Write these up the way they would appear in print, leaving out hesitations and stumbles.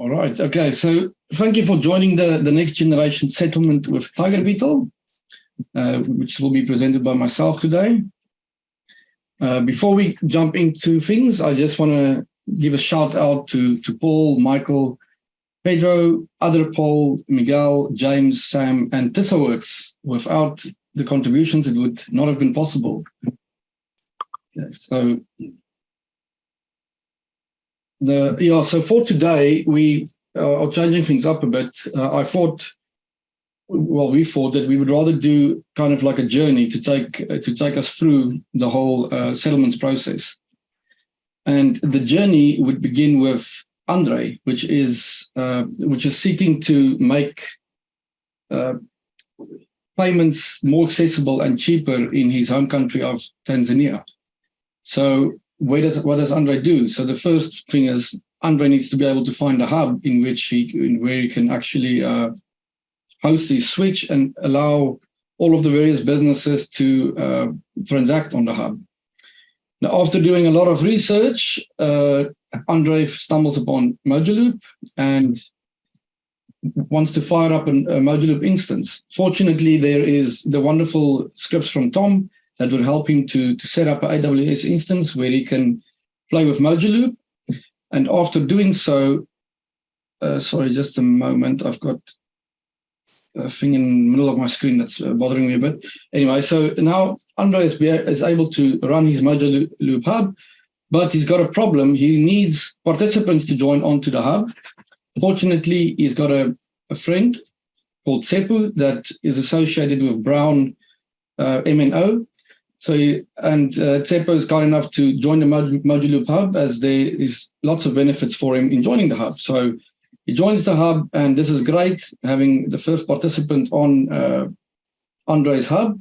All right. Okay. So thank you for joining the next generation settlement with TigerBeetle, which will be presented by myself today. Before we jump into things, I just want to give a shout out to Paul, Michael, Pedro, other Paul, Miguel, James, Sam, and TissaWorks. Without the contributions, it would not have been possible. So for today, we are changing things up a bit. We thought that we would rather do kind of like a journey to take us through the whole settlements process. And the journey would begin with Andre, which is seeking to make payments more accessible and cheaper in his home country of Tanzania. So what does Andre do? So the first thing is Andre needs to be able to find a hub where he can actually host his switch and allow all of the various businesses to transact on the hub. Now, after doing a lot of research, Andre stumbles upon Mojaloop and wants to fire up a Mojaloop instance. Fortunately, there is the wonderful scripts from Tom that would help him to set up an AWS instance where he can play with Mojaloop. And after doing so, sorry, just a moment, I've got a thing in the middle of my screen that's bothering me a bit. Anyway, so now Andre is able to run his Mojaloop hub, but he's got a problem. He needs participants to join onto the hub. Fortunately, he's got a friend called Tsepo that is associated with Brown MNO. So, Tsepo is kind enough to join the Mojaloop hub, as there is lots of benefits for him in joining the hub. So he joins the hub, and this is great, having the first participant on Andre's hub.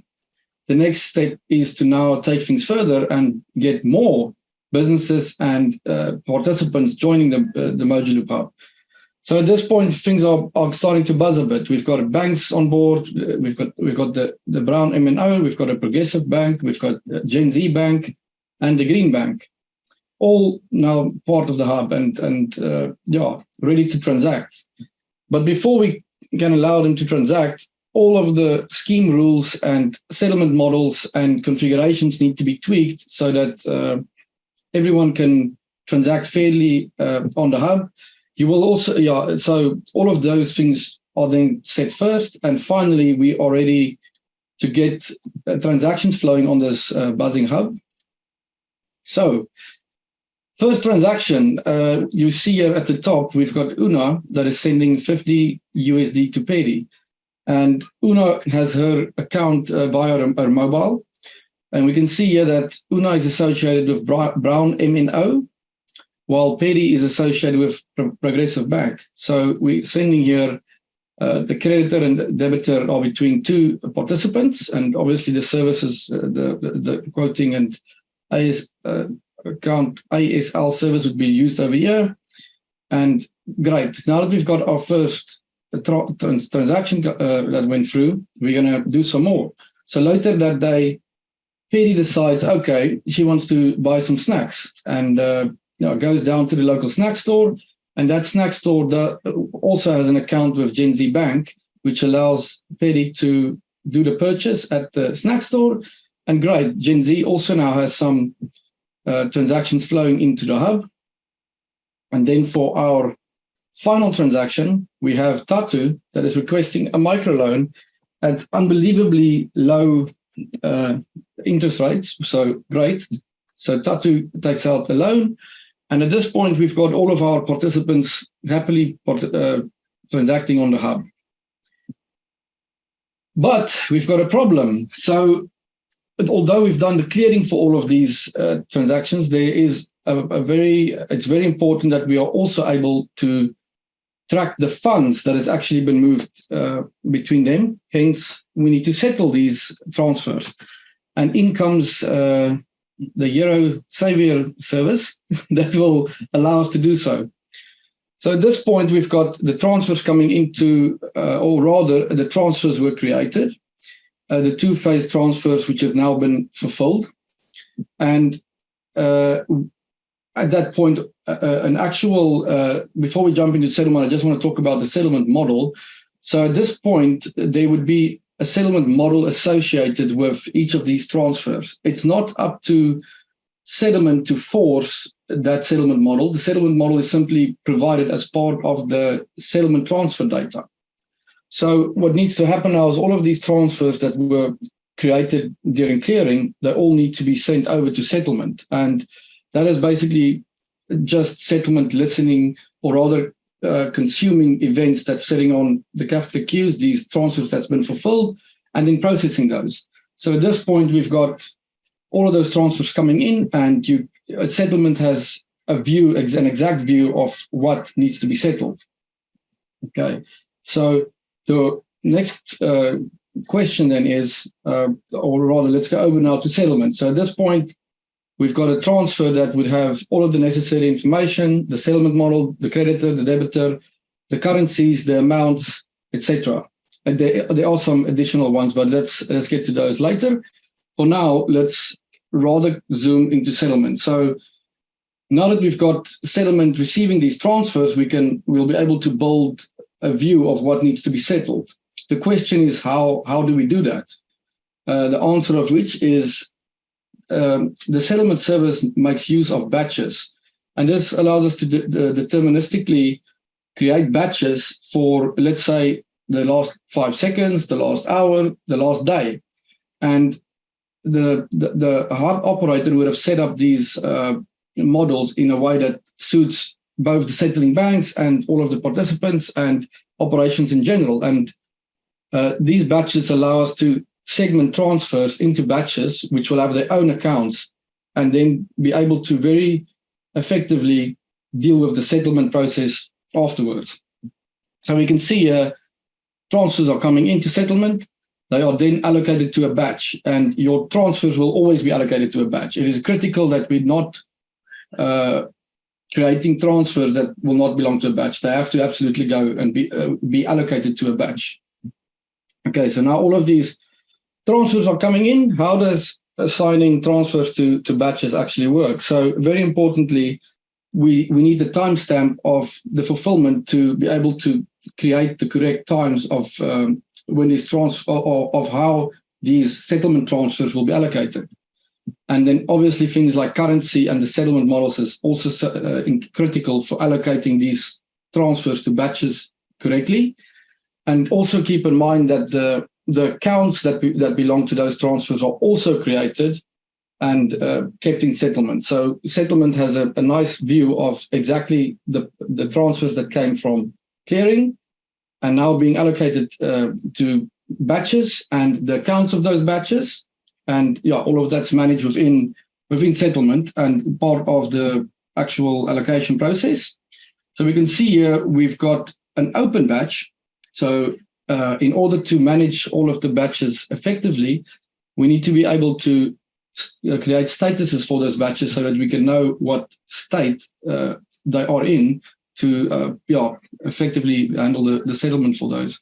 The next step is to now take things further and get more businesses and participants joining the Mojaloop hub. So at this point, things are starting to buzz a bit. We've got banks on board. We've got the Brown MNO. We've got a Progressive Bank. We've got Gen Z Bank and the Green Bank, all now part of the hub and ready to transact. But before we can allow them to transact, all of the scheme rules and settlement models and configurations need to be tweaked so that everyone can transact fairly on the hub. You will also, so all of those things are then set first. And finally, we are ready to get transactions flowing on this buzzing hub. So first transaction, you see here at the top, we've got Una that is sending 50 USD to Paddy. And Una has her account via her mobile. And we can see here that Una is associated with Brown MNO, while Paddy is associated with Progressive Bank. So we're sending here the creditor and the debitor are between two participants, and obviously the services, the quoting and account ASL service would be used over here. And great. Now that we've got our first transaction that went through, we're going to do some more. So later that day, Paddy decides, okay, she wants to buy some snacks, and goes down to the local snack store, and that snack store also has an account with Gen Z Bank, which allows Paddy to do the purchase at the snack store. And great, Gen Z also now has some transactions flowing into the hub. And then for our final transaction, we have Tatu that is requesting a microloan at unbelievably low interest rates. So great. So Tatu takes out the loan. And at this point, we've got all of our participants happily transacting on the hub. But we've got a problem. So although we've done the clearing for all of these transactions, there is it's very important that we are also able to track the funds that has actually been moved between them. Hence, we need to settle these transfers. And in comes the Euro Savior service that will allow us to do so. So at this point, we've got the transfers coming into, or rather, the transfers were created, the two-phase transfers which have now been fulfilled. And at that point, an actual, before we jump into settlement, I just want to talk about the settlement model. So at this point, there would be a settlement model associated with each of these transfers. It's not up to settlement to force that settlement model. The settlement model is simply provided as part of the settlement transfer data. So what needs to happen now is all of these transfers that were created during clearing, they all need to be sent over to settlement. And that is basically just settlement listening, or rather consuming events that's sitting on the Kafka queues, these transfers that's been fulfilled, and then processing those. So at this point, we've got all of those transfers coming in, and settlement has a view, an exact view of what needs to be settled. Okay, so the next question then is, or rather, let's go over now to settlement. So at this point, we've got a transfer that would have all of the necessary information, the settlement model, the creditor, the debitor, the currencies, the amounts, etc. And there are some additional ones, but let's get to those later. For now, let's rather zoom into settlement. So now that we've got settlement receiving these transfers, we'll be able to build a view of what needs to be settled. The question is, how do we do that? The answer of which is the settlement service makes use of batches. And this allows us to deterministically create batches for, let's say, the last 5 seconds, the last hour, the last day. And the hub operator would have set up these models in a way that suits both the settling banks and all of the participants and operations in general. And these batches allow us to segment transfers into batches, which will have their own accounts, and then be able to very effectively deal with the settlement process afterwards. So we can see transfers are coming into settlement. They are then allocated to a batch, and your transfers will always be allocated to a batch. It is critical that we're not creating transfers that will not belong to a batch. They have to absolutely go and be allocated to a batch. Okay, so now all of these transfers are coming in. How does assigning transfers to batches actually work? So very importantly, we need the timestamp of the fulfillment to be able to create the correct times of when these of how these settlement transfers will be allocated. And then obviously things like currency and the settlement models is also critical for allocating these transfers to batches correctly. And also keep in mind that the accounts that belong to those transfers are also created and kept in settlement. So settlement has a nice view of exactly the transfers that came from clearing and now being allocated to batches and the accounts of those batches. And yeah, all of that's managed within settlement and part of the actual allocation process. So we can see here we've got an open batch. So in order to manage all of the batches effectively, we need to be able to create statuses for those batches so that we can know what state they are in to effectively handle the settlement for those.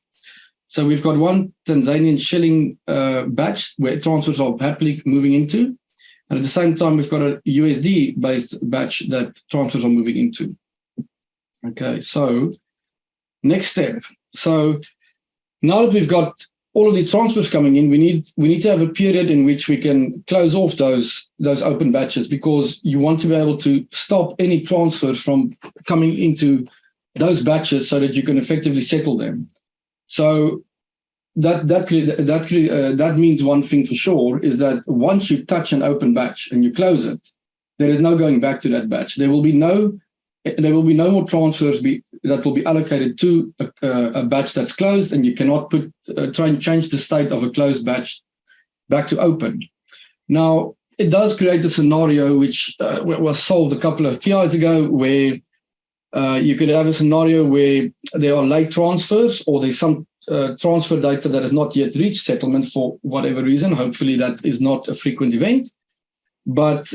So we've got one Tanzanian shilling batch where transfers are happily moving into. And at the same time, we've got a USD-based batch that transfers are moving into. Okay, so next step. So now that we've got all of these transfers coming in, we need to have a period in which we can close off those open batches, because you want to be able to stop any transfers from coming into those batches so that you can effectively settle them. So that means one thing for sure is that once you touch an open batch and you close it, there is no going back to that batch. There will be no more transfers that will be allocated to a batch that's closed, and you cannot try and change the state of a closed batch back to open. Now, it does create a scenario which was solved a couple of years ago, where you could have a scenario where there are late transfers or there's some transfer data that has not yet reached settlement for whatever reason. Hopefully that is not a frequent event. But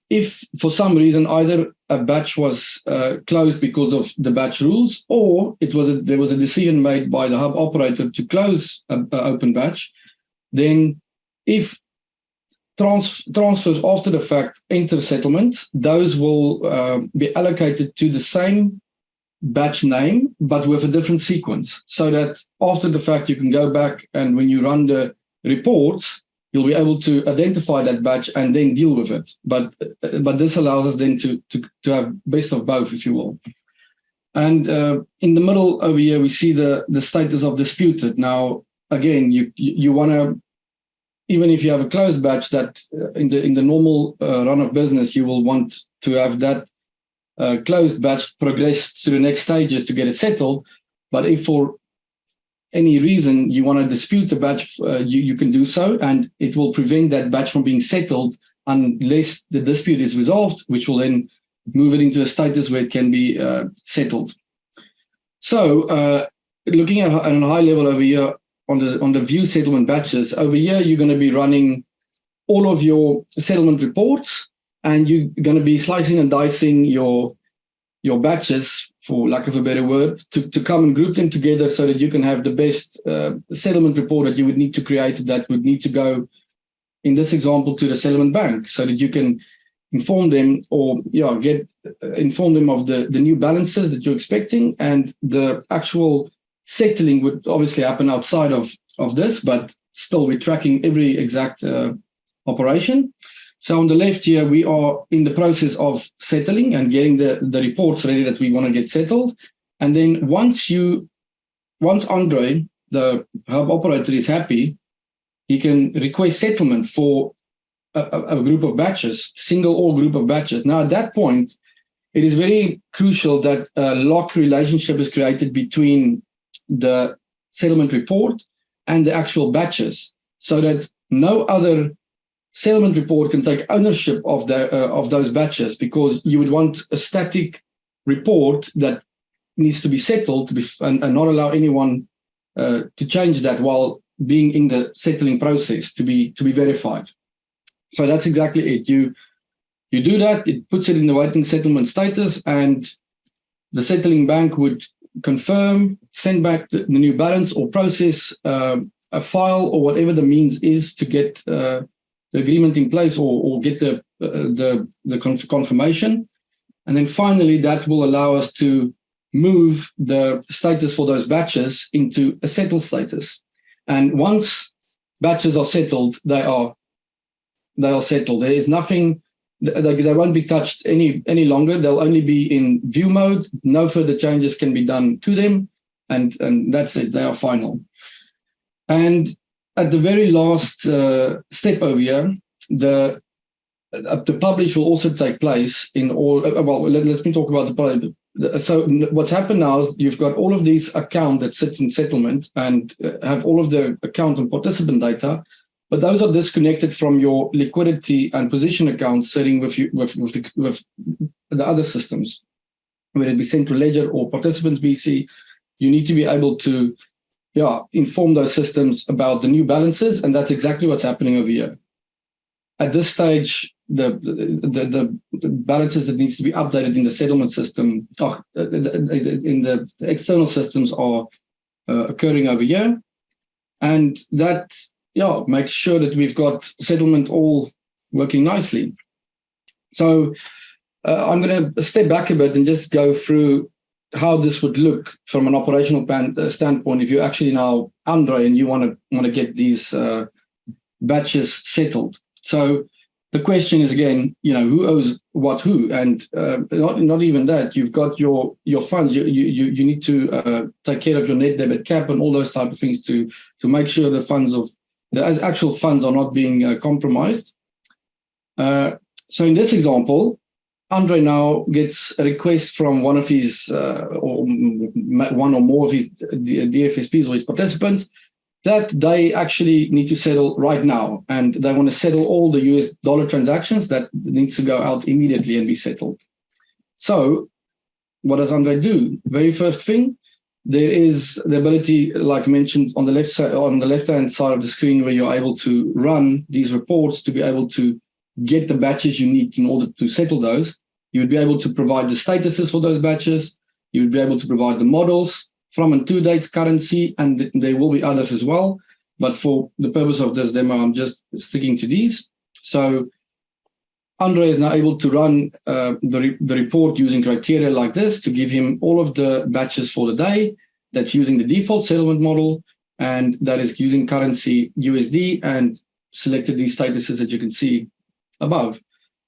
if for some reason either a batch was closed because of the batch rules, or there was a decision made by the hub operator to close an open batch, then if transfers after the fact enter settlement, those will be allocated to the same batch name, but with a different sequence, so that after the fact you can go back and when you run the reports, you'll be able to identify that batch and then deal with it. But this allows us then to have best of both, if you will. And in the middle over here, we see the status of disputed. Now, again, you want to, even if you have a closed batch, that in the normal run of business, you will want to have that closed batch progress to the next stages to get it settled. But if for any reason you want to dispute the batch, you can do so, and it will prevent that batch from being settled unless the dispute is resolved, which will then move it into a status where it can be settled. So looking at a high level over here on the view settlement batches, over here you're going to be running all of your settlement reports, and you're going to be slicing and dicing your batches, for lack of a better word, to come and group them together so that you can have the best settlement report that you would need to create, that would need to go, in this example, to the settlement bank, so that you can inform them inform them of the new balances that you're expecting. And the actual settling would obviously happen outside of this, but still we're tracking every exact operation. So on the left here, we are in the process of settling and getting the reports ready that we want to get settled. And then once Andre, the hub operator, is happy, he can request settlement for a group of batches, single or group of batches. Now, at that point, it is very crucial that a lock relationship is created between the settlement report and the actual batches, so that no other settlement report can take ownership of those batches, because you would want a static report that needs to be settled and not allow anyone to change that while being in the settling process to be verified. So that's exactly it. You do that, it puts it in the waiting settlement status, and the settling bank would confirm, send back the new balance, or process a file or whatever the means is to get the agreement in place, or get the confirmation. And then finally, that will allow us to move the status for those batches into a settled status. And once batches are settled, they are settled. There is nothing, they won't be touched any longer. They'll only be in view mode. No further changes can be done to them. And that's it. They are final. And at the very last step over here, the publish will also take place in all. Well, let me talk about the publish. So what's happened now is you've got all of these account that sits in settlement and have all of the account and participant data, but those are disconnected from your liquidity and position accounts sitting with the other systems, whether it be Central Ledger or Participants BC. You need to be able to inform those systems about the new balances, and that's exactly what's happening over here. At this stage, the balances that needs to be updated in the settlement system, in the external systems, are occurring over here, and that makes sure that we've got settlement all working nicely. So I'm going to step back a bit and just go through how this would look from an operational standpoint if you actually now, Andre, and you want to get these batches settled. So the question is, again, who owes what who, and not even that. You've got your funds. You need to take care of your net debit cap and all those type of things to make sure the actual funds are not being compromised. So in this example, Andre now gets a request from one of his or one or more of his DFSPs or his participants that they actually need to settle right now, and they want to settle all the US dollar transactions that needs to go out immediately and be settled. So what does Andre do? Very first thing, there is the ability, like mentioned, on the left-hand side of the screen, where you're able to run these reports to be able to get the batches you need in order to settle those. You would be able to provide the statuses for those batches. You would be able to provide the models, from and to dates, currency, and there will be others as well. But for the purpose of this demo, I'm just sticking to these. So Andre is now able to run the report using criteria like this to give him all of the batches for the day that's using the default settlement model, and that is using currency USD, and selected these statuses that you can see above.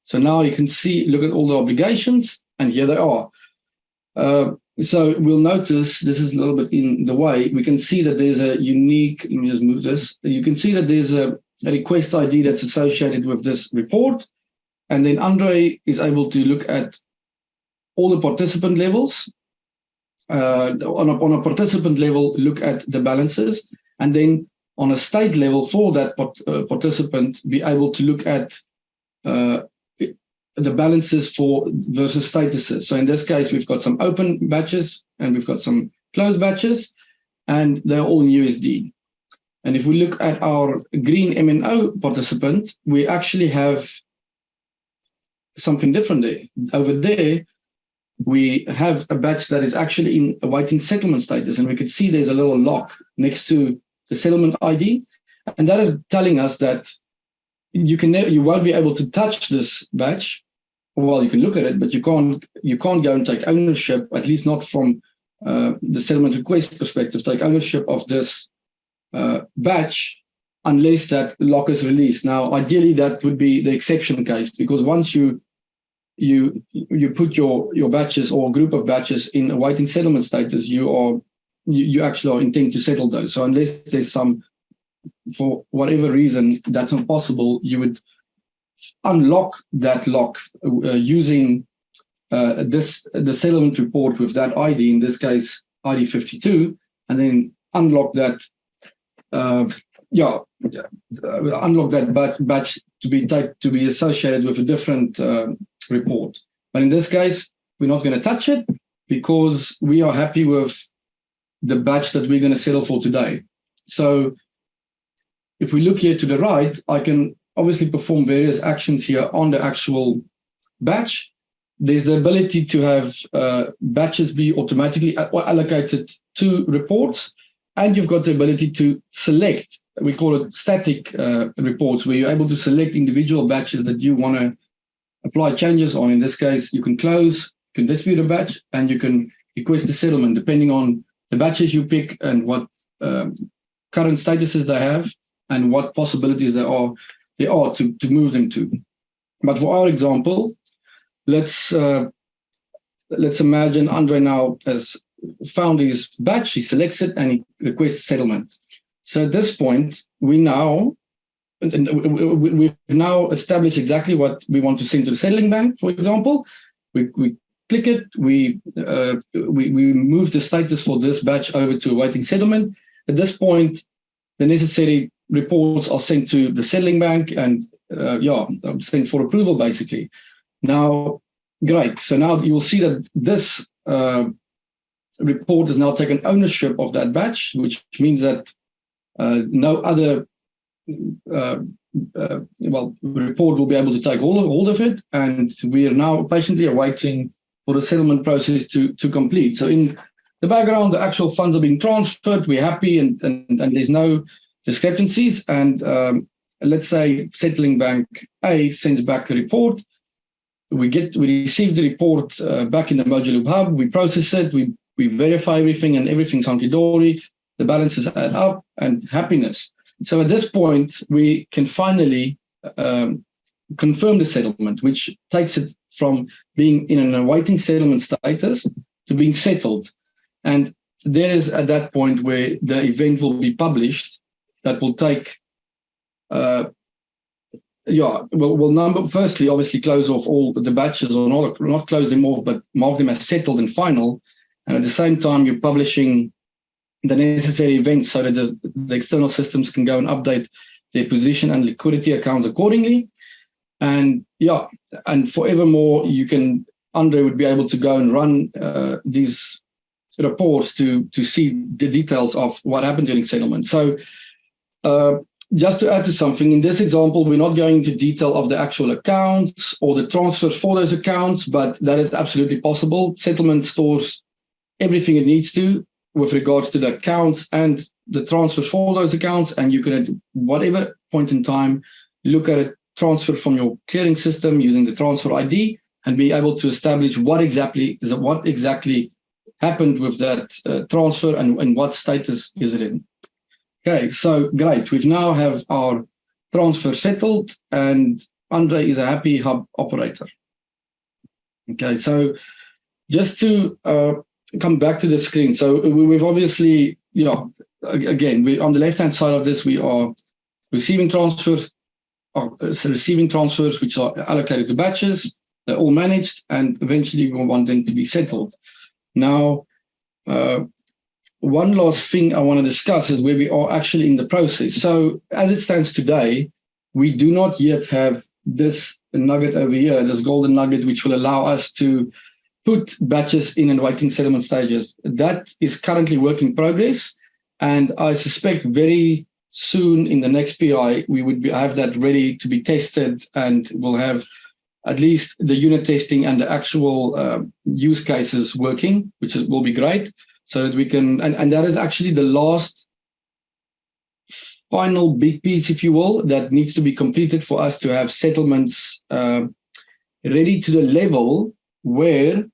So now you can see, look at all the obligations, and here they are. So we'll notice, this is a little bit in the way, we can see that there's a unique, let me just move this. You can see that there's a request ID that's associated with this report. And then Andre is able to look at all the participant levels. On a participant level, look at the balances. And then on a state level for that participant, be able to look at the balances for versus statuses. So in this case, we've got some open batches and we've got some closed batches, and they're all in USD. And if we look at our green MNO participant, we actually have something different there. Over there, we have a batch that is actually in awaiting settlement status, and we can see there's a little lock next to the settlement ID, and that is telling us that you won't be able to touch this batch. Well, you can look at it, but you can't go and take ownership, at least not from the settlement request perspective, take ownership of this batch unless that lock is released. Now, ideally, that would be the exception case, because once you put your batches or group of batches in awaiting settlement status, you actually are intent to settle those. So unless there's some, for whatever reason, that's not possible, you would unlock that lock using the settlement report with that ID, in this case ID 52, and then unlock that unlock that batch to be associated with a different report. But in this case, we're not going to touch it because we are happy with the batch that we're going to settle for today. So if we look here to the right, I can obviously perform various actions here on the actual batch. There's the ability to have batches be automatically allocated to reports, and you've got the ability to select, we call it static reports, where you're able to select individual batches that you want to apply changes on. In this case, you can close, you can dispute a batch, and you can request a settlement depending on the batches you pick and what current statuses they have and what possibilities there are to move them to. But for our example, let's imagine Andre now has found his batch, he selects it, and he requests settlement. So at this point, we've now established exactly what we want to send to the settling bank. For example, we click it, we move the status for this batch over to awaiting settlement. At this point, the necessary reports are sent to the settling bank and sent for approval, basically. Now, great. So now you'll see that this report has now taken ownership of that batch, which means that no other report will be able to take hold of it, and we are now patiently awaiting for the settlement process to complete. So in the background, the actual funds are being transferred. We're happy, and there's no discrepancies. And let's say settling bank A sends back a report. We receive the report back in the Moduloop Hub. We process it. We verify everything, and everything's hunky-dory. The balances add up, and happiness. So at this point, we can finally confirm the settlement, which takes it from being in an awaiting settlement status to being settled. And there is at that point where the event will be published. That will take, we'll firstly obviously close off all the batches, or not close them off, but mark them as settled and final. And at the same time, you're publishing the necessary events so that the external systems can go and update their position and liquidity accounts accordingly. And forevermore, Andre would be able to go and run these reports to see the details of what happened during settlement. So just to add to something, in this example, we're not going into detail of the actual accounts or the transfers for those accounts, but that is absolutely possible. Settlement stores everything it needs to with regards to the accounts and the transfers for those accounts, and you can at whatever point in time look at it transfer from your clearing system using the transfer ID and be able to establish what exactly happened with that transfer and what status is it in. Okay, so great. We now have our transfer settled and Andre is a happy hub operator. Okay, so just to come back to the screen. So we've obviously, again, on the left-hand side of this, we are receiving transfers which are allocated to batches. They're all managed, and eventually we want them to be settled. Now, one last thing I want to discuss is where we are actually in the process. So as it stands today, we do not yet have this nugget over here, this golden nugget, which will allow us to put batches in and waiting settlement stages. That is currently work in progress, and I suspect very soon in the next PI, we would have that ready to be tested, and we'll have at least the unit testing and the actual use cases working, which will be great, so that we can, and that is actually the last final big piece, if you will, that needs to be completed for us to have settlements ready to the level where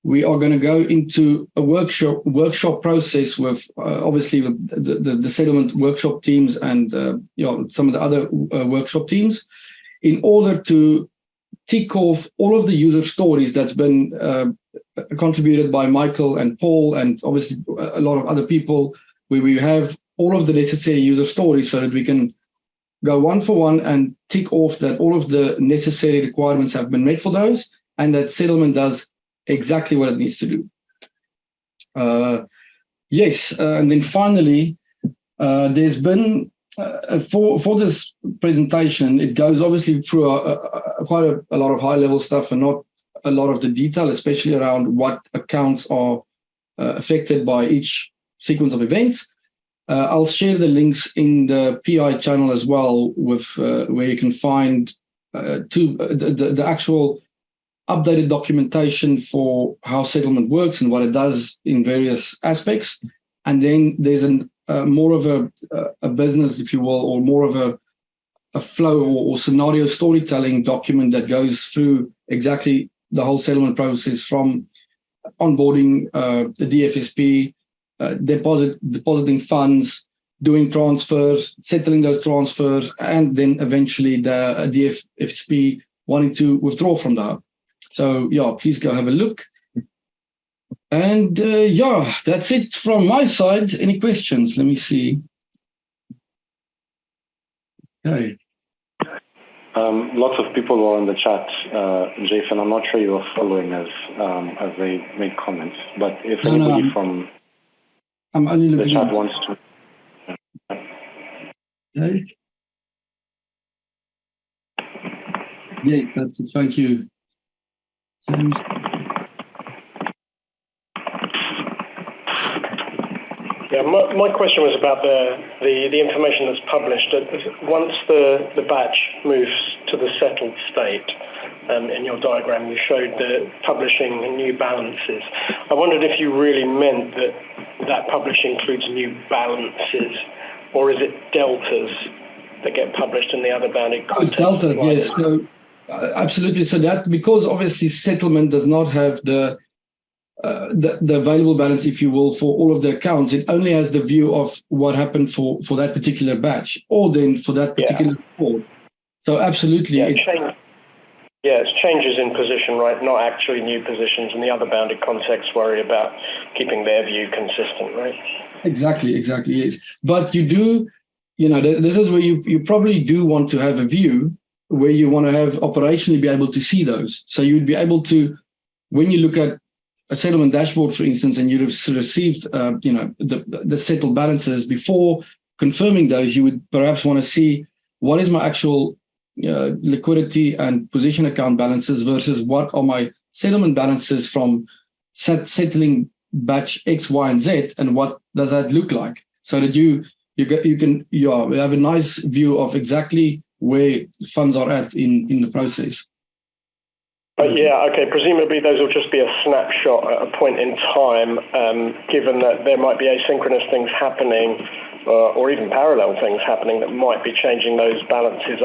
we are going to go into a workshop process with obviously the settlement workshop teams and some of the other workshop teams, in order to tick off all of the user stories that's been contributed by Michael and Paul and obviously a lot of other people, where we have all of the necessary user stories so that we can go one for one and tick off that all of the necessary requirements have been met for those, and that settlement does exactly what it needs to do. And then finally, there's been, for this presentation, it goes obviously through quite a lot of high-level stuff and not a lot of the detail, especially around what accounts are affected by each sequence of events. I'll share the links in the PI channel as well, with where you can find the actual updated documentation for how settlement works and what it does in various aspects. And then there's more of a business, if you will, or more of a flow or scenario storytelling document that goes through exactly the whole settlement process, from onboarding the DFSP, depositing funds, doing transfers, settling those transfers, and then eventually the DFSP wanting to withdraw from the hub. So please go have a look. And that's it from my side. Any questions? Let me see. Okay. Lots of people were in the chat, Jason. I'm not sure you were following as they made comments, but if anybody from I'm only looking the chat wants to. Okay. Yes, that's it. Thank you, James. Yeah, my question was about the information that's published. Once the batch moves to the settled state, in your diagram you showed the publishing new balances. I wondered if you really meant that publish includes new balances, or is it deltas that get published in the other bounded context? It's deltas, yes. So absolutely. So that, because obviously settlement does not have the available balance, if you will, for all of the accounts, it only has the view of what happened for that particular batch, or then for that particular report. So absolutely. It's changes in position, right? Not actually new positions, and the other bounded contexts worry about keeping their view consistent, right? Exactly, yes. But you do, this is where you probably do want to have a view where you want to have operationally be able to see those. So you'd be able to, when you look at a settlement dashboard, for instance, and you'd have received, the settled balances, before confirming those, you would perhaps want to see what is my actual liquidity and position account balances versus what are my settlement balances from settling batch X, Y, and Z, and what does that look like, so that you can have a nice view of exactly where funds are at in the process. Presumably those will just be a snapshot at a point in time, given that there might be asynchronous things happening or even parallel things happening that might be changing those balances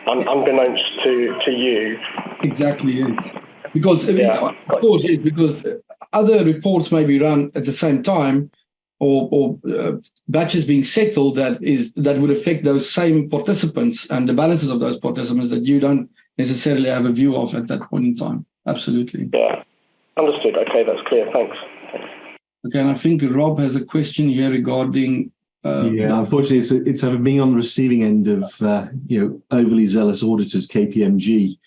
unbeknownst to you. Exactly, yes. Because, Yeah. of course, yes, because other reports may be run at the same time, or batches being settled that would affect those same participants and the balances of those participants that you don't necessarily have a view of at that point in time. Absolutely. Yeah. Understood. Okay, that's clear. Thanks. Okay, and I think Rob has a question here regarding. Unfortunately, it's being on the receiving end of overly zealous auditors, KPMG,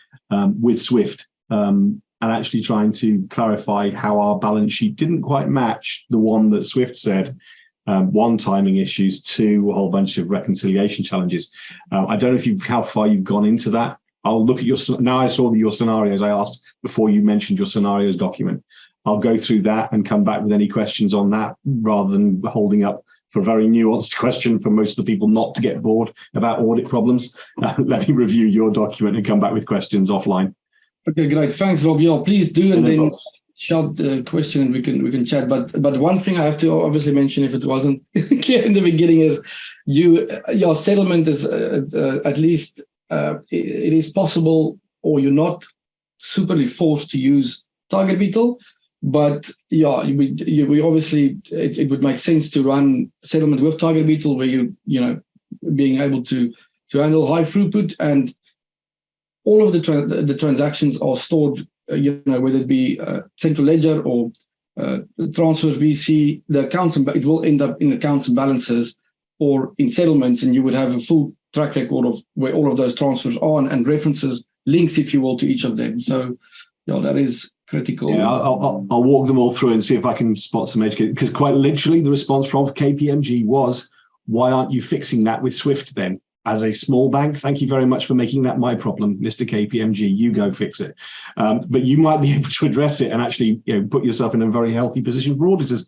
with Swift, and actually trying to clarify how our balance sheet didn't quite match the one that Swift said. One, timing issues. Two, a whole bunch of reconciliation challenges. I don't know how far you've gone into that. I'll look at now I saw your scenarios I asked before you mentioned your scenarios document. I'll go through that and come back with any questions on that, rather than holding up for a very nuanced question for most of the people not to get bored about audit problems. Let me review your document and come back with questions offline. Okay, great. Thanks, Rob. Yeah, please do, and then shout the question and we can chat. But one thing I have to obviously mention, if it wasn't clear in the beginning, is your settlement is at least it is possible, or you're not superly forced to use TigerBeetle. But yeah, we obviously it would make sense to run settlement with TigerBeetle, where you being able to handle high throughput, and all of the transactions are stored, whether it be central ledger or transfers, VC, the accounts, and it will end up in accounts and balances or in settlements, and you would have a full track record of where all of those transfers are and references, links, if you will, to each of them. So yeah, that is critical. Yeah, I'll walk them all through and see if I can spot some edge, because quite literally the response from KPMG was, why aren't you fixing that with Swift then? As a small bank, thank you very much for making that my problem, Mr. KPMG. You go fix it. But you might be able to address it and actually put yourself in a very healthy position for auditors.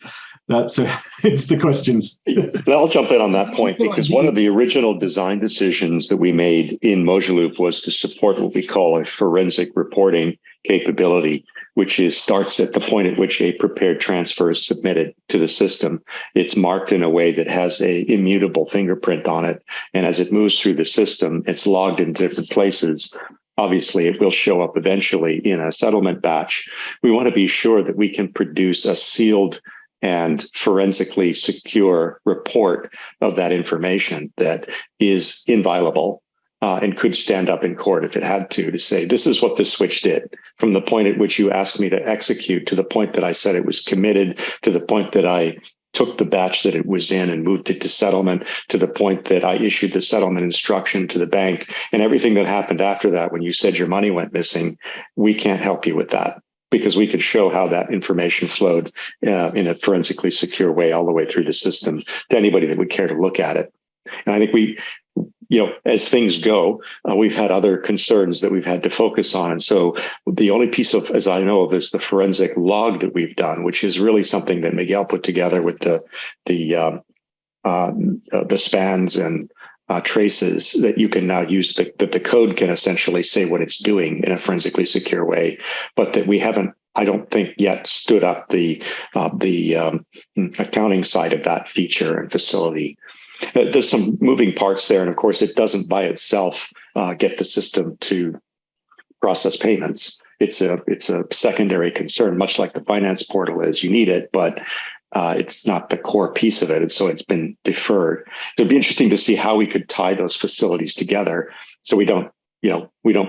So it's the questions. I'll jump in on that point, because one of the original design decisions that we made in Mojaloop was to support what we call a forensic reporting capability, which starts at the point at which a prepared transfer is submitted to the system. It's marked in a way that has a immutable fingerprint on it. And as it moves through the system, it's logged in different places. Obviously, it will show up eventually in a settlement batch. We want to be sure that we can produce a sealed and forensically secure report of that information that is inviolable. And could stand up in court if it had to say, this is what the switch did, from the point at which you asked me to execute to the point that I said it was committed, to the point that I took the batch that it was in and moved it to settlement, to the point that I issued the settlement instruction to the bank, and everything that happened after that when you said your money went missing. We can't help you with that, because we could show how that information flowed in a forensically secure way all the way through the system to anybody that would care to look at it. And I think as things go, we've had other concerns that we've had to focus on. And so the only piece of, as I know of, is the forensic log that we've done, which is really something that Miguel put together with the spans and traces that you can now use, that the code can essentially say what it's doing in a forensically secure way, but that we haven't, I don't think, yet stood up the accounting side of that feature and facility. There's some moving parts there, and of course, it doesn't by itself get the system to process payments. It's a secondary concern, much like the finance portal is. You need it, but it's not the core piece of it, and so it's been deferred. It'd be interesting to see how we could tie those facilities together, so we don't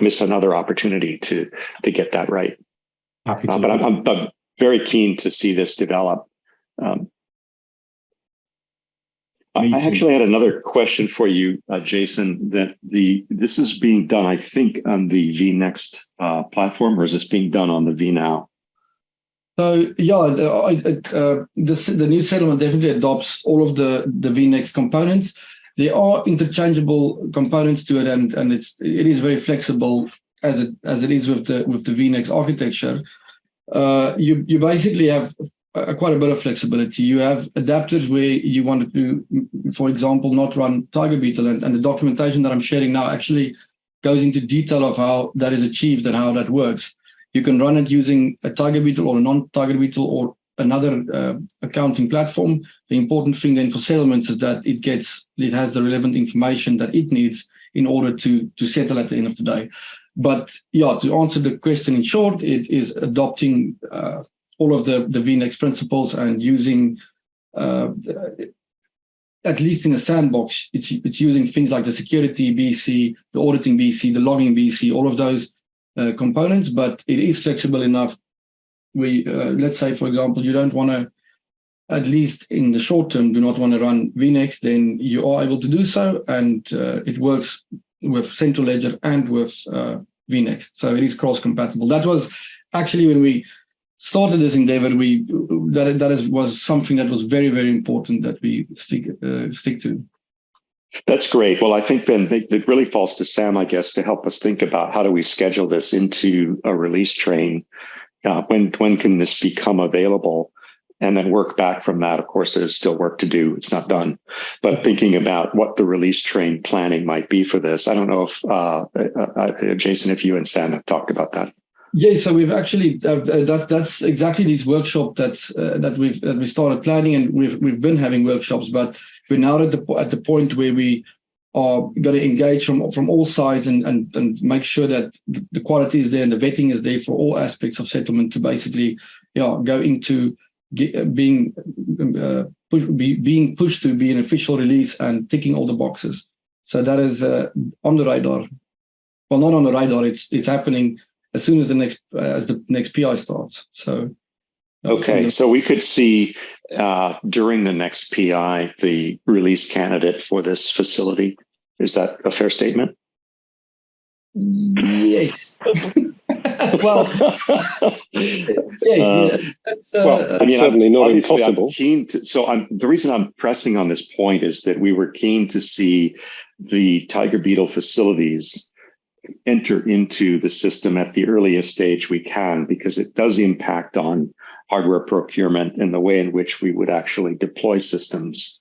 miss another opportunity to get that right. Happy to. But I'm very keen to see this develop. I actually had another question for you, Jason, that this is being done, I think, on the vNext platform, or is this being done on the vNow? So yeah, the new settlement definitely adopts all of the vNext components. There are interchangeable components to it, and it is very flexible as it is with the vNext architecture. You basically have quite a bit of flexibility. You have adapters where you want to, for example, not run TigerBeetle, and the documentation that I'm sharing now actually goes into detail of how that is achieved and how that works. You can run it using a TigerBeetle or a non-TigerBeetle or another accounting platform. The important thing then for settlements is that it has the relevant information that it needs in order to settle at the end of the day. But yeah, to answer the question in short, it is adopting all of the VNext principles and using, at least in a sandbox, it's using things like the security BC, the auditing BC, the logging BC, all of those components, but it is flexible enough. Let's say, for example, you don't want to, at least in the short term, do not want to run VNext, then you are able to do so, and it works with Central Ledger and with VNext. So it is cross-compatible. That was actually when we started this endeavor, was something that was very, very important that we stick to. That's great. Well, I think then it really falls to Sam, I guess, to help us think about how do we schedule this into a release train. When can this become available? And then work back from that. Of course, there's still work to do. It's not done. But thinking about what the release train planning might be for this. I don't know if, Jason, if you and Sam have talked about that. Yeah, so we've actually, that's exactly this workshop that we started planning, and we've been having workshops, but we're now at the point where we are going to engage from all sides and make sure that the quality is there and the vetting is there for all aspects of settlement to basically go into being pushed to be an official release and ticking all the boxes. So that is on the radar. Well, not on the radar. It's happening as soon as the next PI starts. So okay, so we could see during the next PI the release candidate for this facility. Is that a fair statement? Yes. Well, yes. That's, certainly not impossible. The reason I'm pressing on this point is that we were keen to see the TigerBeetle facilities enter into the system at the earliest stage we can, because it does impact on hardware procurement and the way in which we would actually deploy systems.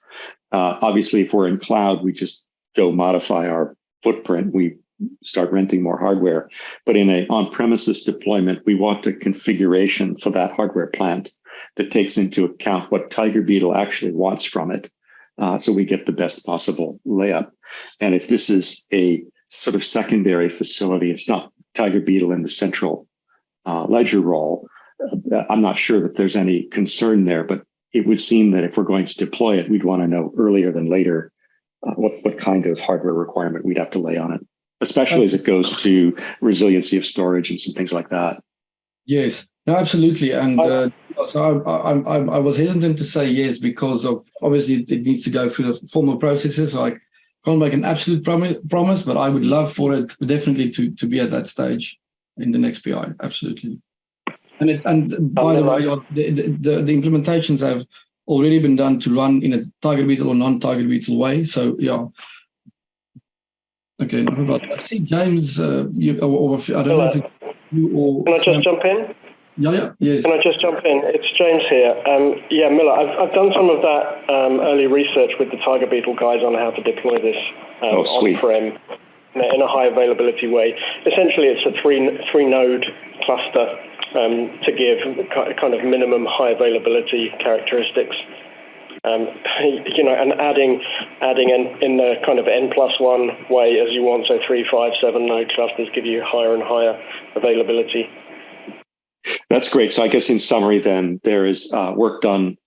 Obviously, if we're in cloud, we just go modify our footprint. We start renting more hardware. But in an on-premises deployment, we want a configuration for that hardware plant that takes into account what TigerBeetle actually wants from it, so we get the best possible layup. And if this is a sort of secondary facility, it's not TigerBeetle in the central ledger role, I'm not sure that there's any concern there, but it would seem that if we're going to deploy it, we'd want to know earlier than later what kind of hardware requirement we'd have to lay on it, especially as it goes to resiliency of storage and some things like that. Yes, no, absolutely. And so I was hesitant to say yes, because of obviously it needs to go through the formal processes. So I can't make an absolute promise, but I would love for it definitely to be at that stage in the next PI. Absolutely. And by the way, the implementations have already been done to run in a TigerBeetle or non-TigerBeetle way. So yeah. Okay, I see James. I don't know if it's you or. Can I just jump in? Yeah, yes. Can I just jump in? It's James here. Miller, I've done some of that early research with the TigerBeetle guys on how to deploy this on-prem in a high availability way. Essentially, it's a three node cluster to give kind of minimum high availability characteristics. And adding in the kind of N+1 way as you want. So 3, 5, 7 node clusters give you higher and higher availability. That's great. So I guess in summary, then there is work done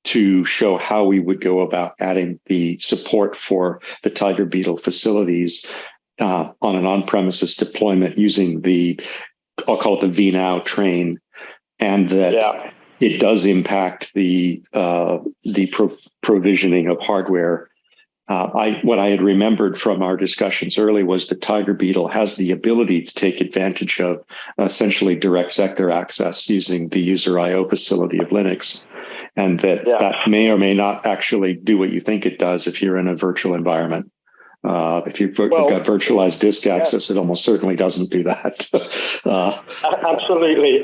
to show how we would go about adding the support for the TigerBeetle facilities on an on-premises deployment using I'll call it the vNow train, and that it does impact the provisioning of hardware. What I had remembered from our discussions early was that TigerBeetle has the ability to take advantage of essentially direct sector access using the user I/O facility of Linux, and that may or may not actually do what you think it does if you're in a virtual environment. If you've got virtualized disk access, it almost certainly doesn't do that. Absolutely.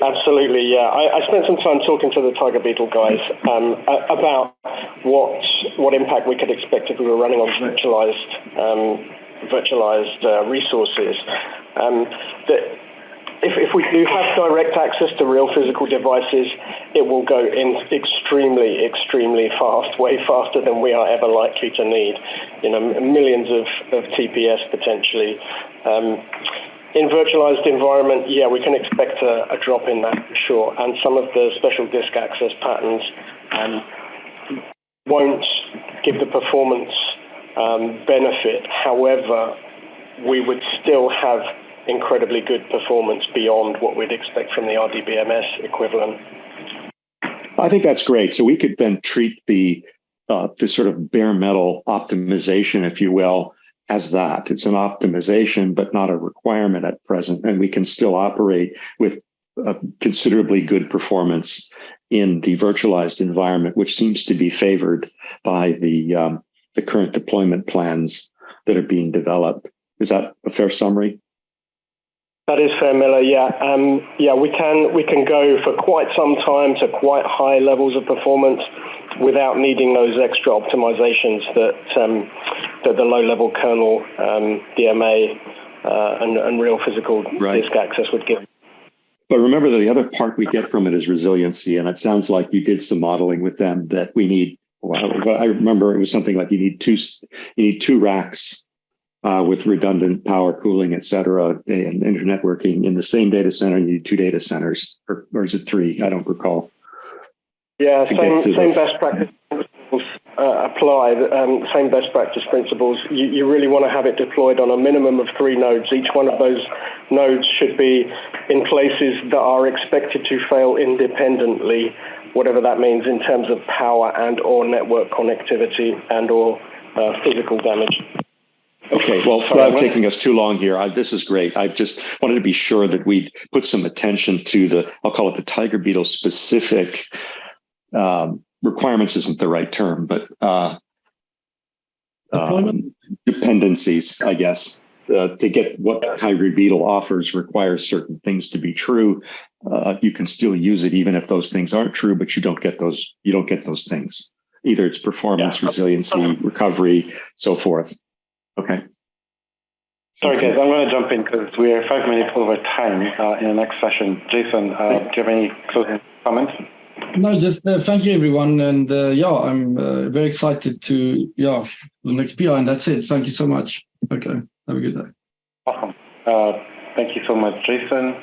Yeah. I spent some time talking to the TigerBeetle guys about what impact we could expect if we were running on virtualized resources. if we do have direct access to real physical devices, it will go in extremely, extremely fast, way faster than we are ever likely to need. Millions of TPS potentially. In virtualized environment, yeah, we can expect a drop in that for sure. And some of the special disk access patterns won't give the performance benefit. However, we would still have incredibly good performance beyond what we'd expect from the RDBMS equivalent. I think that's great. So we could then treat the sort of bare metal optimization, if you will, as that. It's an optimization, but not a requirement at present. And we can still operate with considerably good performance in the virtualized environment, which seems to be favored by the current deployment plans that are being developed. Is that a fair summary? That is fair, Miller. Yeah, we can go for quite some time to quite high levels of performance without needing those extra optimizations that the low-level kernel DMA and real physical disk access would give. But remember that the other part we get from it is resiliency, and it sounds like you did some modeling with them that we need. Well, I remember it was something like you need two racks. With redundant power, cooling, et cetera, and internetworking in the same data center. You need two data centers, or is it three? I don't recall. Yeah, same best practice principles apply. Same best practice principles. You really want to have it deployed on a minimum of 3 nodes. Each one of those nodes should be in places that are expected to fail independently, whatever that means in terms of power and or network connectivity and or physical damage. Okay, well, without taking us too long here, this is great. I just wanted to be sure that we'd put some attention to I'll call it the TigerBeetle specific requirements isn't the right term, but dependencies, I guess. To get what TigerBeetle offers requires certain things to be true. You can still use it even if those things aren't true, but you don't get those things. Either it's performance, resiliency, recovery, so forth. Okay. Sorry, guys, I'm going to jump in because we are 5 minutes over time in the next session. Jason, do you have any closing comments? No, just thank you, everyone. And I'm very excited to, the next PI, and that's it. Thank you so much. Okay, have a good day. Awesome. Thank you so much, Jason.